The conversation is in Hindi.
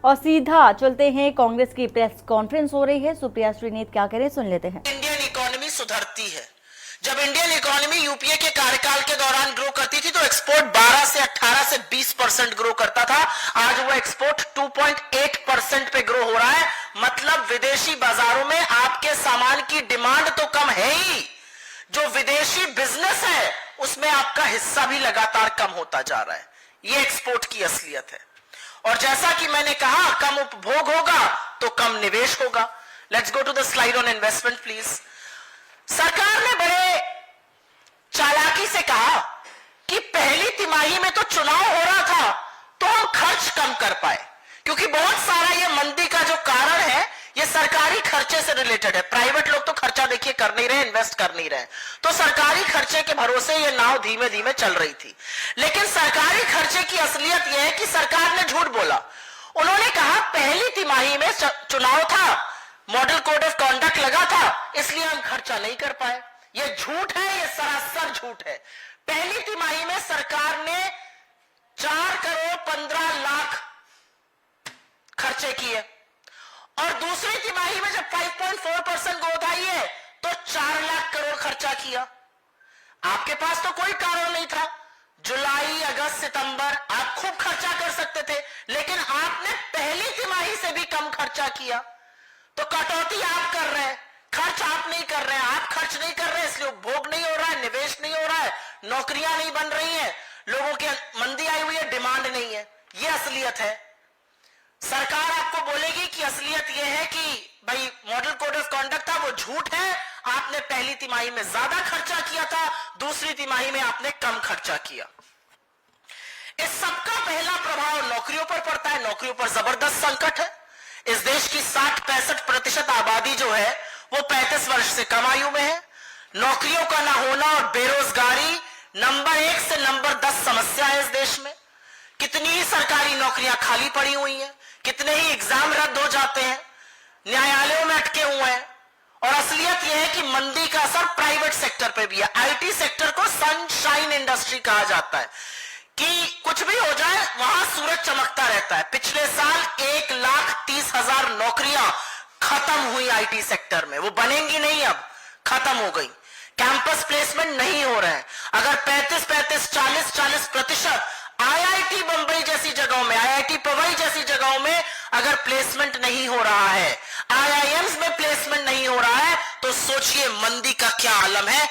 और सीधा चलते हैं, कांग्रेस की प्रेस कॉन्फ्रेंस हो रही है। सुप्रिया श्रीनेत क्या कह रहे हैं, सुन लेते हैं। इंडियन इकोनॉमी सुधरती है। जब इंडियन इकोनॉमी यूपीए के कार्यकाल के दौरान ग्रो करती थी तो एक्सपोर्ट 12 से 18 से 20% ग्रो करता था। आज वो एक्सपोर्ट 2.8% पे ग्रो हो रहा है। मतलब विदेशी बाजारों में आपके सामान की डिमांड तो कम है ही, जो विदेशी बिजनेस है उसमें आपका हिस्सा भी लगातार कम होता जा रहा है। ये एक्सपोर्ट की असलियत है। और जैसा कि मैंने कहा, कम उपभोग होगा तो कम निवेश होगा। Let's go to the slide on investment please. सरकार ने बड़े चालाकी से कहा कि पहली तिमाही में तो चुनाव हो रहा था तो हम खर्च कम कर पाए, क्योंकि बहुत सारा ये मंदी का जो कारण है ये सरकारी खर्चे से रिलेटेड है। प्राइवेट लोग तो खर्चा देखिए कर नहीं रहे, इन्वेस्ट कर नहीं रहे, तो सरकारी खर्चे के भरोसे ये नाव धीमे धीमे चल रही थी। लेकिन सरकारी खर्चे की असलियत यह है कि सरकार ने झूठ बोला। उन्होंने कहा पहली तिमाही में चुनाव था, मॉडल कोड ऑफ कॉन्डक्ट लगा था, इसलिए हम खर्चा नहीं कर पाए। ये झूठ है, ये सरासर झूठ है। पहली तिमाही में सरकार ने 4 करोड़ 15 लाख खर्चे किए और दूसरी तिमाही में जब 5.4% ग्रोथ आई है तो 4 लाख करोड़ खर्चा किया। आपके पास तो कोई कारण नहीं था। जुलाई, अगस्त, सितंबर आप खूब खर्चा कर सकते थे, लेकिन आपने पहली तिमाही से भी कम खर्चा किया। तो कटौती आप कर रहे हैं, खर्च आप नहीं कर रहे हैं। आप खर्च नहीं कर रहे हैं इसलिए उपभोग नहीं हो रहा है, निवेश नहीं हो रहा है, नौकरियां नहीं बन रही हैं, लोगों की मंदी आई हुई है, डिमांड नहीं है। यह असलियत है। सरकार आपको बोलेगी कि असलियत यह है कि भाई मॉडल कोड ऑफ कॉन्डक्ट था वो झूठ है, आपने पहली तिमाही में ज्यादा खर्चा किया था, दूसरी तिमाही में आपने कम खर्चा किया। इस सबका पहला प्रभाव नौकरियों पर पड़ता है। नौकरियों पर जबरदस्त संकट है। इस देश की 60-65% आबादी जो है वो 35 वर्ष से कम आयु में है। नौकरियों का ना होना और बेरोजगारी नंबर 1 से नंबर 10 समस्या है इस देश में। कितनी ही सरकारी नौकरियां खाली पड़ी हुई हैं, कितने ही एग्जाम रद्द हो जाते हैं, न्यायालयों में अटके हुए हैं। और असलियत यह है कि मंदी का असर प्राइवेट सेक्टर पे भी है। आईटी सेक्टर को सनशाइन इंडस्ट्री कहा जाता है कि कुछ भी हो जाए वहां सूरज चमकता रहता है। पिछले साल 1,30,000 नौकरियां खत्म हुई आईटी सेक्टर में, वो बनेंगी नहीं, अब खत्म हो गई। कैंपस प्लेसमेंट नहीं हो रहे हैं। अगर 35-35, 40-40% आईआईटी बंबई जैसी जगहों में, आईआईटी पवई जैसी जगहों में अगर प्लेसमेंट नहीं हो रहा है, आईआईएम्स में प्लेसमेंट नहीं हो रहा है, तो सोचिए मंदी का क्या आलम है।